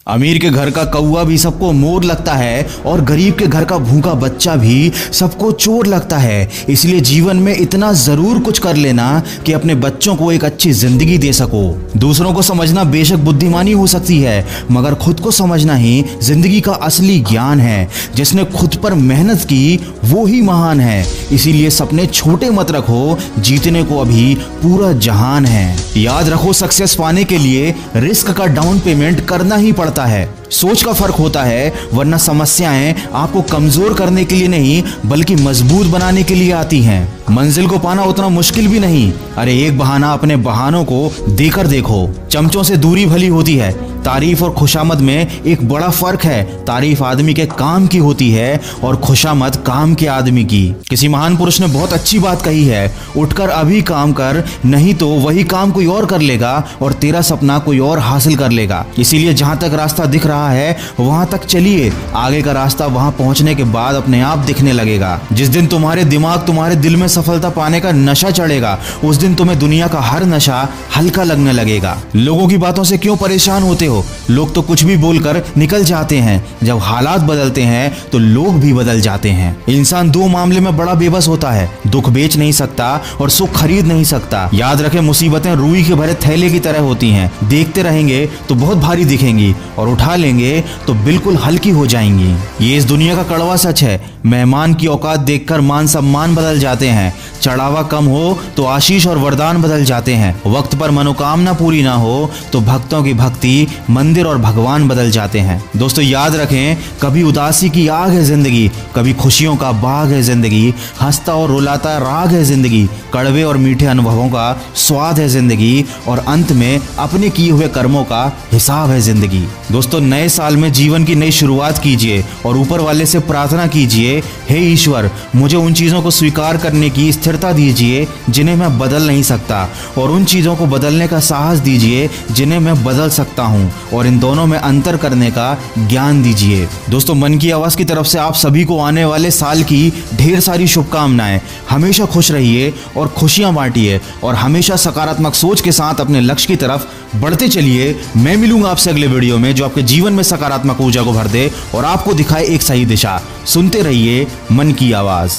अमीर के घर का कौवा भी सबको मोर लगता है और गरीब के घर का भूखा बच्चा भी सबको चोर लगता है। इसलिए जीवन में इतना जरूर कुछ कर लेना कि अपने बच्चों को एक अच्छी जिंदगी दे सको। दूसरों को समझना बेशक बुद्धिमानी हो सकती है, मगर खुद को समझना ही जिंदगी का असली ज्ञान है। जिसने खुद पर मेहनत की वो ही महान है। इसीलिए सपने छोटे मत रखो, जीतने को अभी पूरा जहान है। याद रखो, सक्सेस पाने के लिए रिस्क का डाउन पेमेंट करना ही पड़ता है। सोच का फर्क होता है, वरना समस्याएं आपको कमजोर करने के लिए नहीं बल्कि मजबूत बनाने के लिए आती हैं। मंजिल को पाना उतना मुश्किल भी नहीं। अरे एक बहाना अपने बहानों को देकर देखो। चमचों से दूरी भली होती है। तारीफ और खुशामद में एक बड़ा फर्क है। तारीफ आदमी के काम की होती है और खुशामद काम के आदमी की। किसी महान पुरुष ने बहुत अच्छी बात कही है, उठकर अभी काम कर, नहीं तो वही काम कोई और कर लेगा और तेरा सपना कोई और हासिल कर लेगा। इसीलिए जहां तक रास्ता दिख रहा है वहां तक चलिए। आगे का रास्ता वहां पहुंचने के बाद अपने आप दिखने लगेगा। जिस दिन तुम्हारे दिल में सफलता पाने का नशा चढ़ेगा, उस दिन तुम्हें दुनिया का हर नशा हल्का लगने लगेगा। लोगों की बातों से क्यों परेशान होते हो? लोग तो कुछ भी बोलकर निकल जाते हैं। जब हालात बदलते हैं तो लोग भी बदल जाते हैं। इंसान दो मामले में बड़ा बेबस होता है, दुख बेच नहीं सकता और सुख खरीद नहीं सकता। याद रखें, मुसीबतें रुई के भरे थैले की तरह होती हैं। देखते रहेंगे तो बहुत भारी दिखेंगी और उठा लेंगे तो बिल्कुल हल्की हो जाएंगी। ये इस दुनिया का कड़वा सच है। मेहमान की औकात देखकर मान सम्मान बदल जाते हैं। चढ़ावा कम हो तो आशीष और वरदान बदल जाते हैं। वक्त पर मनोकामना पूरी ना हो तो भक्तों की भक्ति, मंदिर और भगवान बदल जाते हैं। दोस्तों याद रखें, कभी उदासी की आग है जिंदगी, कभी खुशियों का बाग है जिंदगी। हंसता और रुलाता राग है जिंदगी, कड़वे और मीठे अनुभवों का स्वाद है जिंदगी और अंत में अपने किए हुए कर्मों का हिसाब है जिंदगी। दोस्तों नए साल में जीवन की नई शुरुआत कीजिए और ऊपर वाले से प्रार्थना कीजिए, हे ईश्वर मुझे उन चीजों को स्वीकार करने की स्थिरता दीजिए जिन्हें मैं बदल नहीं सकता, और उन चीजों को बदलने का साहस दीजिए जिन्हें मैं बदल सकता हूं, और इन दोनों में अंतर करने का ज्ञान दीजिए। दोस्तों मन की आवाज की तरफ से आप सभी को आने वाले साल की ढेर सारी शुभकामनाएं। हमेशा खुश रहिए और खुशियां बांटिए और हमेशा सकारात्मक सोच के साथ अपने लक्ष्य की तरफ बढ़ते चलिए। मैं मिलूंगा आपसे अगले वीडियो में जो आपके जीवन में सकारात्मक ऊर्जा को भर दे और आपको दिखाए एक सही दिशा। सुनते रहिए मन की आवाज।